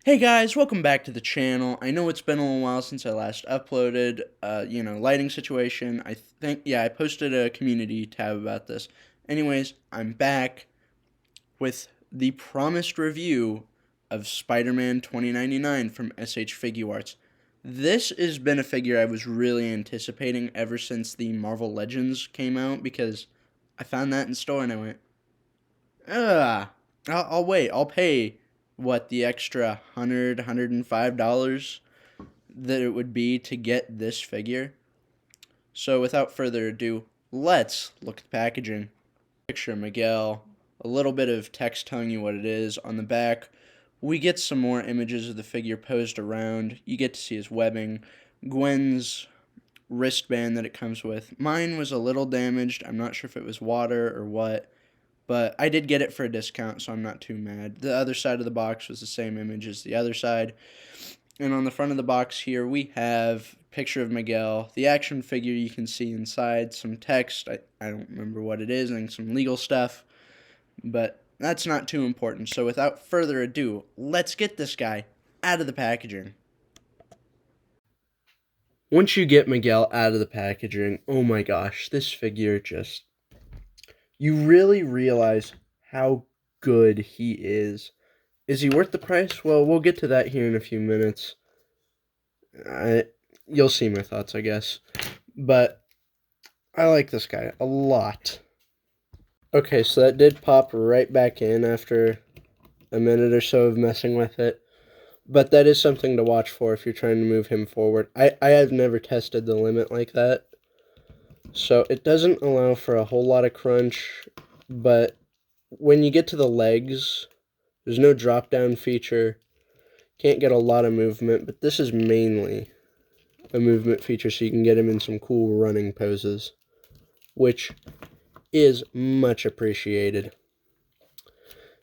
Hey guys, welcome back to the channel. I know it's been a little while since I last uploaded, lighting situation. I posted a community tab about this. Anyways, I'm back with the promised review of Spider-Man 2099 from S.H.Figuarts. This has been a figure I was really anticipating ever since the Marvel Legends came out because I found that in store and I went, I'll wait. I'll pay the extra $105 that it would be to get this figure. So without further ado, let's look at the packaging. Picture of Miguel, a little bit of text telling you what it is. On the back, we get some more images of the figure posed around. You get to see his webbing, Gwen's wristband that it comes with. Mine was a little damaged. I'm not sure if it was water or what. But I did get it for a discount, so I'm not too mad. The other side of the box was the same image as the other side. And on the front of the box here, we have a picture of Miguel, the action figure you can see inside, some text. I don't remember what it is, and some legal stuff. But that's not too important. So without further ado, let's get this guy out of the packaging. Once you get Miguel out of the packaging, oh my gosh, this figure just... You really realize how good he is. Is he worth the price? Well, we'll get to that here in a few minutes. You'll see my thoughts, I guess. But I like this guy a lot. Okay, so that did pop right back in after a minute or so of messing with it. But that is something to watch for if you're trying to move him forward. I have never tested the limit like that. So it doesn't allow for a whole lot of crunch, but when you get to the legs, there's no drop-down feature. Can't get a lot of movement, but this is mainly a movement feature so you can get him in some cool running poses, which is much appreciated.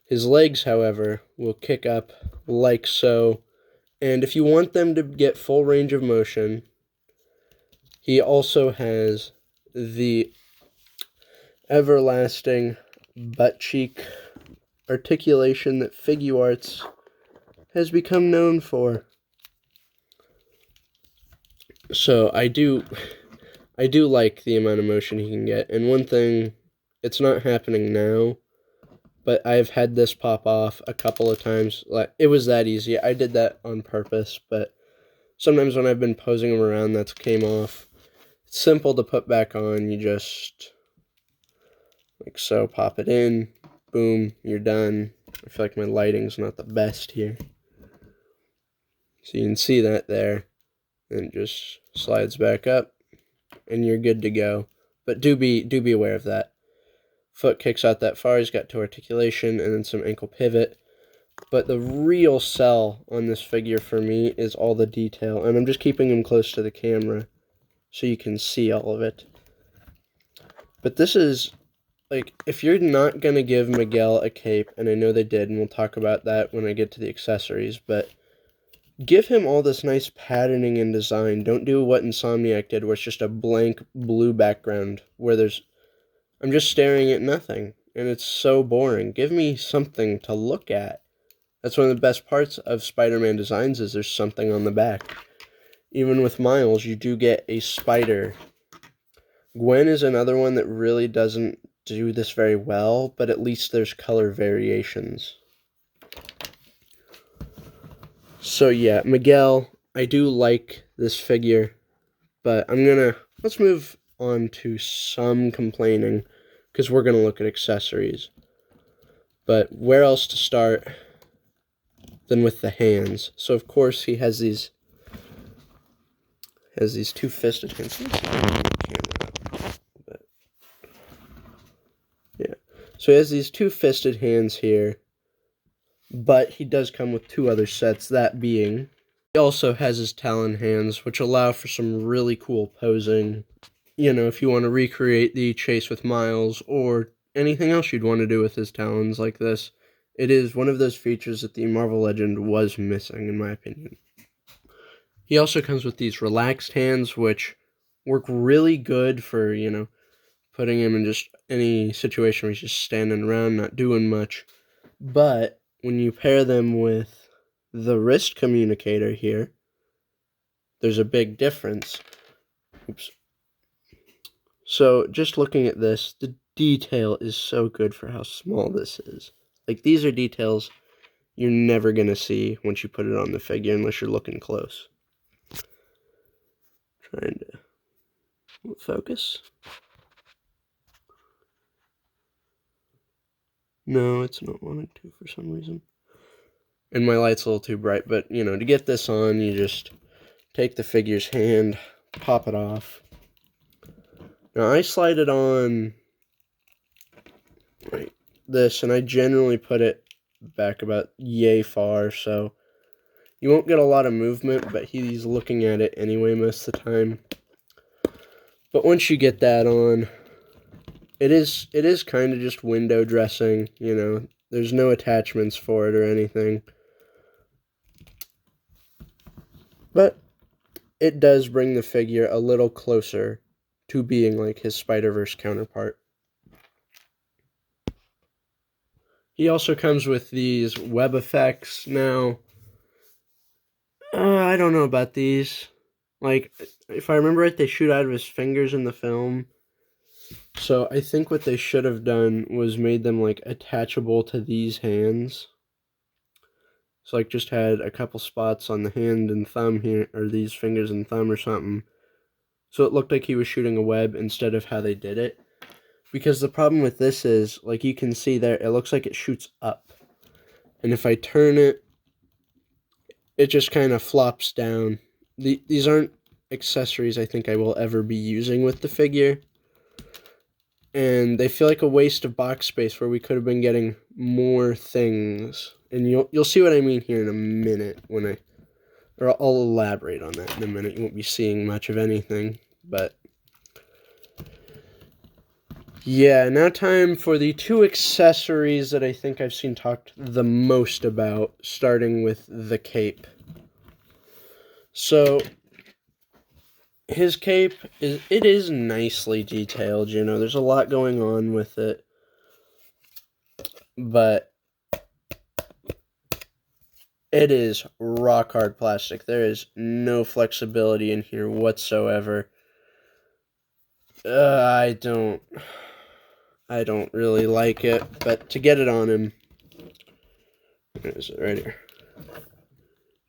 His legs, however, will kick up like so, and if you want them to get full range of motion, he also has the everlasting butt cheek articulation that Figuarts has become known for. So I do like the amount of motion he can get. And one thing, it's not happening now, but I've had this pop off a couple of times. Like, it was that easy. I did that on purpose, but sometimes when I've been posing him around, that's came off. It's simple to put back on. You just, like so, pop it in. Boom, you're done. I feel like my lighting's not the best here. So you can see that there. And it just slides back up. And you're good to go. But do be aware of that. Foot kicks out that far. He's got toe articulation and then some ankle pivot. But the real sell on this figure for me is all the detail. And I'm just keeping him close to the camera so you can see all of it. But this is, like, if you're not going to give Miguel a cape, and I know they did, and we'll talk about that when I get to the accessories, but give him all this nice patterning and design. Don't do what Insomniac did, where it's just a blank blue background, where I'm just staring at nothing, and it's so boring. Give me something to look at. That's one of the best parts of Spider-Man designs, is there's something on the back. Even with Miles, you do get a spider. Gwen is another one that really doesn't do this very well, but at least there's color variations. So yeah, Miguel, I do like this figure, but let's move on to some complaining, because we're gonna look at accessories. But where else to start than with the hands? So of course he has these two-fisted hands. Yeah. So he has these two-fisted hands here, but he does come with two other sets, that being, he also has his talon hands, which allow for some really cool posing. You know, if you want to recreate the chase with Miles, or anything else you'd want to do with his talons like this, it is one of those features that the Marvel Legend was missing, in my opinion. He also comes with these relaxed hands, which work really good for, putting him in just any situation where he's just standing around, not doing much. But when you pair them with the wrist communicator here, there's a big difference. Oops. So just looking at this, the detail is so good for how small this is. Like, these are details you're never going to see once you put it on the figure unless you're looking close. Trying to focus. No, it's not wanting to for some reason. And my light's a little too bright, but, you know, to get this on, you just take the figure's hand, pop it off. Now, I slide it on like this, and I generally put it back about yay far, so you won't get a lot of movement, but he's looking at it anyway most of the time. But once you get that on, it is kind of just window dressing, you know. There's no attachments for it or anything. But it does bring the figure a little closer to being like his Spider-Verse counterpart. He also comes with these web effects now. I don't know about these. Like, if I remember right, they shoot out of his fingers in the film. So I think what they should have done was made them, like, attachable to these hands. So, like, just had a couple spots on the hand and thumb here, or these fingers and thumb or something. So it looked like he was shooting a web instead of how they did it. Because the problem with this is, like you can see there, it looks like it shoots up. And if I turn it, it just kind of flops down. These aren't accessories I think I will ever be using with the figure. And they feel like a waste of box space where we could have been getting more things. And you'll see what I mean here in a minute or I'll elaborate on that in a minute. You won't be seeing much of anything, but yeah, now time for the two accessories that I think I've seen talked the most about, starting with the cape. So his cape is nicely detailed, you know, there's a lot going on with it. But it is rock hard plastic. There is no flexibility in here whatsoever. I don't really like it, but to get it on him, where is it? Right here.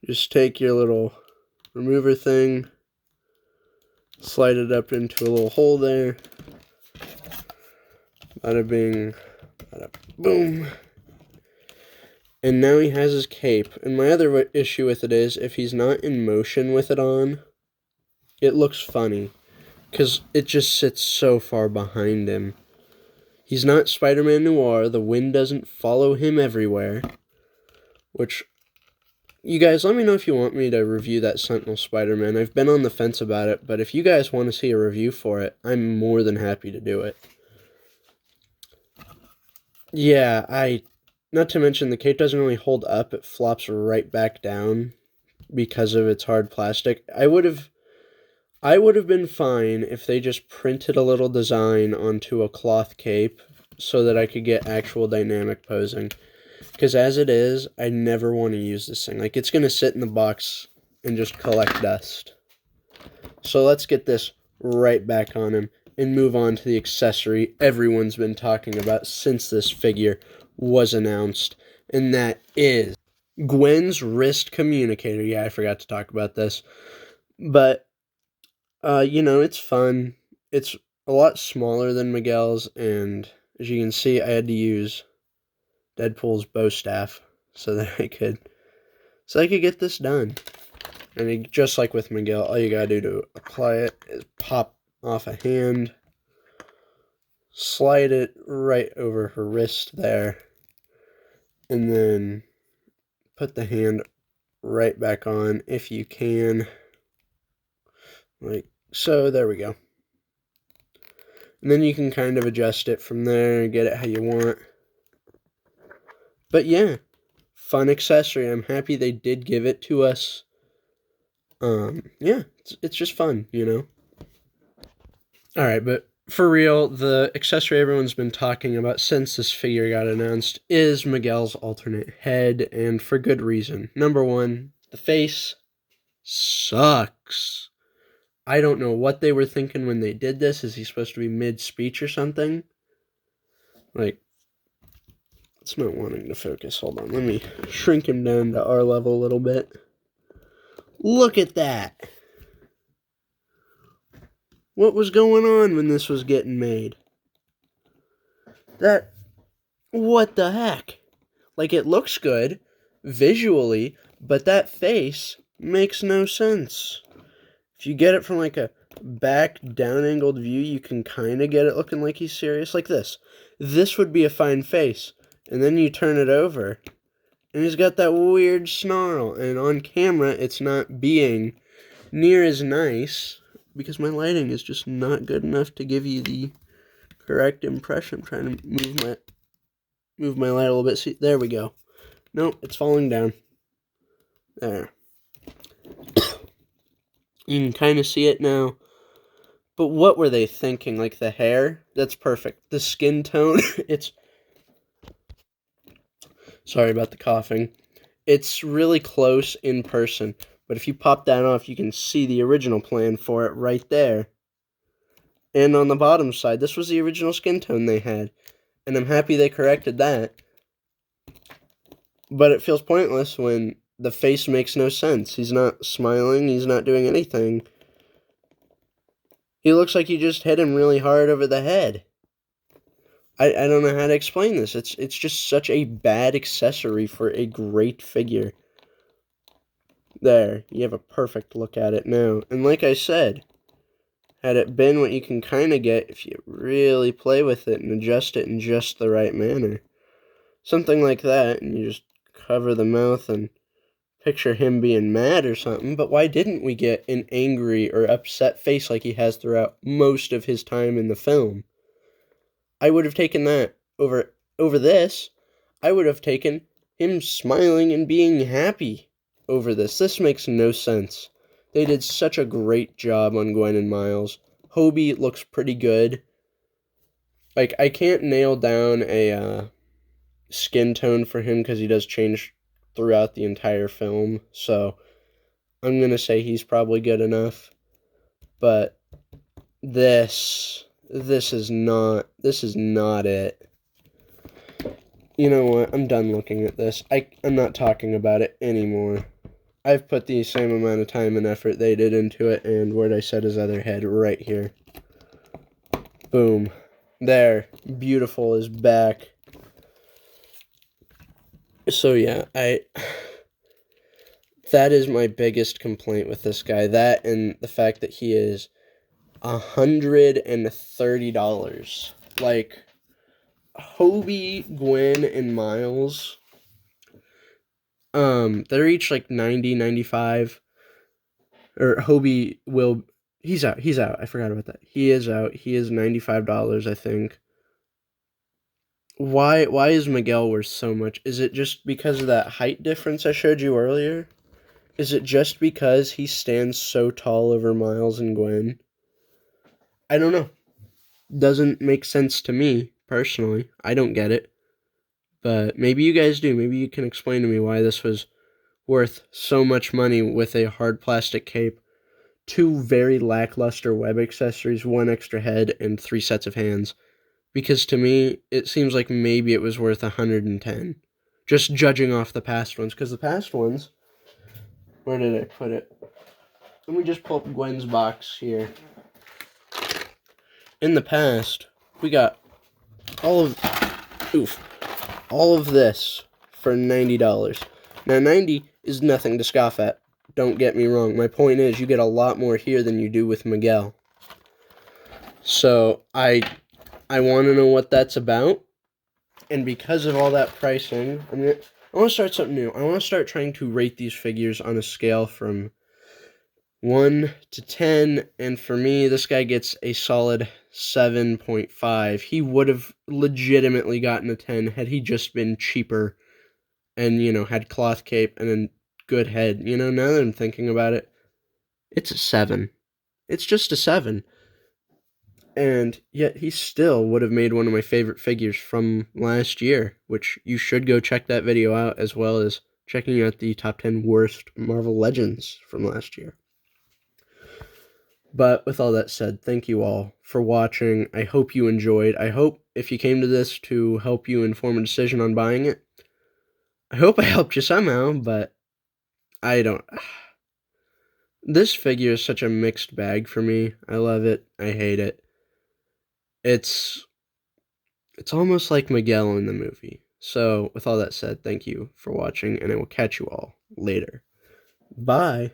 Just take your little remover thing, slide it up into a little hole there. Bada bing, bada boom. And now he has his cape. And my other issue with it is, if he's not in motion with it on, it looks funny. Because it just sits so far behind him. He's not Spider-Man Noir. The wind doesn't follow him everywhere. Which, you guys, let me know if you want me to review that Sentinel Spider-Man. I've been on the fence about it, but if you guys want to see a review for it, I'm more than happy to do it. Yeah, not to mention the cape doesn't really hold up. It flops right back down because of its hard plastic. I would have been fine if they just printed a little design onto a cloth cape so that I could get actual dynamic posing. Because as it is, I never want to use this thing. Like, it's going to sit in the box and just collect dust. So let's get this right back on him and move on to the accessory everyone's been talking about since this figure was announced. And that is Gwen's wrist communicator. Yeah, I forgot to talk about this. But you know, it's fun. It's a lot smaller than Miguel's, and as you can see, I had to use Deadpool's bow staff so that I could get this done. And just like with Miguel, all you gotta do to apply it is pop off a hand, slide it right over her wrist there, and then put the hand right back on if you can. Like so, there we go. And then you can kind of adjust it from there and get it how you want. But yeah, fun accessory. I'm happy they did give it to us. Yeah, it's just fun, you know. Alright, but for real, the accessory everyone's been talking about since this figure got announced is Miguel's alternate head, and for good reason. Number one, the face sucks. I don't know what they were thinking when they did this. Is he supposed to be mid-speech or something? Like, it's not wanting to focus. Hold on, let me shrink him down to our level a little bit. Look at that. What was going on when this was getting made? What the heck? Like, it looks good visually, but that face makes no sense. If you get it from like a back down angled view, you can kind of get it looking like he's serious, like this. This would be a fine face, and then you turn it over, and he's got that weird snarl, and on camera, it's not being near as nice, because my lighting is just not good enough to give you the correct impression. I'm trying to move my light a little bit. See, there we go. Nope, it's falling down. There. You can kind of see it now. But what were they thinking? Like the hair? That's perfect. The skin tone, it's... Sorry about the coughing. It's really close in person. But if you pop that off, you can see the original plan for it right there. And on the bottom side, this was the original skin tone they had. And I'm happy they corrected that. But it feels pointless when the face makes no sense. He's not smiling. He's not doing anything. He looks like you just hit him really hard over the head. I don't know how to explain this. It's just such a bad accessory for a great figure. There, you have a perfect look at it now. And like I said, had it been what you can kind of get if you really play with it and adjust it in just the right manner. Something like that, and you just cover the mouth and picture him being mad or something. But why didn't we get an angry or upset face like he has throughout most of his time in the film? I would have taken that over this. I would have taken him smiling and being happy over this. This makes no sense. They did such a great job on Gwen and Miles. Hobie looks pretty good. Like, I can't nail down a skin tone for him because he does change throughout the entire film. So I'm going to say he's probably good enough. But this is not it. You know what? I'm done looking at this. I'm not talking about it anymore. I've put the same amount of time and effort they did into it, and where'd I set his other head? Right here. Boom. There. Beautiful is back. So yeah, that is my biggest complaint with this guy. That and the fact that he is $130. Like, Hobie, Gwen, and Miles, they're each like 90, 95. Or Hobie will... He's out. I forgot about that. He is out. He is $95, I think. Why is Miguel worth so much? Is it just because of that height difference I showed you earlier? Is it just because he stands so tall over Miles and Gwen? I don't know. Doesn't make sense to me, personally. I don't get it. But maybe you guys do. Maybe you can explain to me why this was worth so much money with a hard plastic cape, 2 very lackluster web accessories, 1 extra head, and 3 sets of hands. Because to me, it seems like maybe it was worth $110. Just judging off the past ones. Because the past ones... Where did I put it? Let me just pull up Gwen's box here. In the past, we got all of this for $90. Now, $90 is nothing to scoff at. Don't get me wrong. My point is, you get a lot more here than you do with Miguel. So, I want to know what that's about. And because of all that pricing, I want to start something new. I want to start trying to rate these figures on a scale from 1 to 10. And for me, this guy gets a solid 7.5. He would have legitimately gotten a 10 had he just been cheaper and, had cloth cape and a good head. Now that I'm thinking about it, it's a 7. It's just a 7. And yet he still would have made one of my favorite figures from last year, which you should go check that video out, as well as checking out the top 10 worst Marvel Legends from last year. But with all that said, thank you all for watching. I hope you enjoyed. I hope if you came to this to help you inform a decision on buying it, I hope I helped you somehow, but I don't. This figure is such a mixed bag for me. I love it. I hate it. It's almost like Miguel in the movie. So, with all that said, thank you for watching, and I will catch you all later. Bye.